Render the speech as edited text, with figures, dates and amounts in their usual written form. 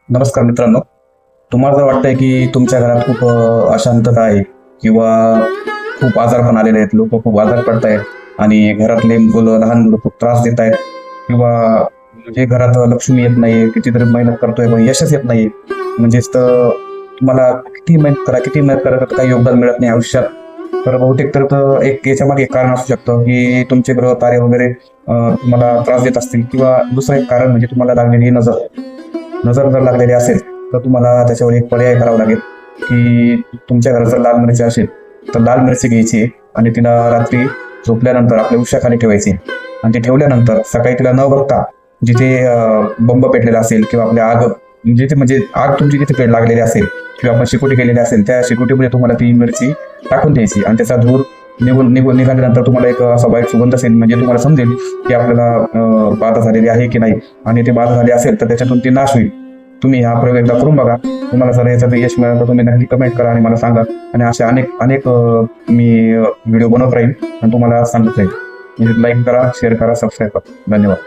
नमस्कार मित्रांनो. तुम्हाला जर वाटतंय की तुमच्या घरात खूप अशांतता आहे किंवा खूप आजारपण आलेले आहेत, लोक खूप आजार पडतायत आणि घरातले मुलं, लहान मुलं खूप त्रास देत आहेत किंवा म्हणजे घरात लक्ष्मी येत नाही, कितीतरी मेहनत करतोय पण यशच येत नाही, म्हणजेच तर तुम्हाला किती मेहनत करा तर काही योगदान मिळत नाही आयुष्यात. तर बहुतेक तर एक याच्या मागे एक कारण असू शकतं की तुमचे ग्रह तारे वगैरे तुम्हाला त्रास देत असतील, किंवा दुसरं एक कारण म्हणजे तुम्हाला लागलेली नजर. नजर जर लागलेली असेल तर तुम्हाला त्याच्यावर एक पर्याय करावा लागेल की तुमच्या घरात जर लाल मिरची असेल तर लाल मिरची घ्यायची आणि तिला रात्री झोपल्यानंतर आपल्या उशाखाली ठेवायची, आणि ते ठेवल्यानंतर सकाळी तिला न बघता जिथे बंब पेटलेला असेल किंवा आपल्या आग जिथे म्हणजे आग तुमची जिथे लागलेली असेल किंवा आपण शिकोटी केलेली असेल त्या शिकोटीमध्ये तुम्हाला ती मिरची टाकून द्यायची, आणि त्याचा धूर निघाल्यानंतर तुम्हाला एक असा वाईट सुगंध असेल, म्हणजे तुम्हाला समजेल की आपल्याला बाधा झालेली आहे की नाही, आणि ते बाधा झाली असेल तर त्याच्यातून ती नाश होईल. तुम्ही हा प्रयोग एकदा करून बघा. तुम्हाला जर याच्यात यश मिळालं तर तुम्ही नक्की कमेंट करा आणि मला सांगा, आणि असे अनेक अनेक मी व्हिडिओ बनवत राहील आणि तुम्हाला सांगत राहील. म्हणजे लाईक करा, शेअर करा, सबस्क्राईब करा. धन्यवाद.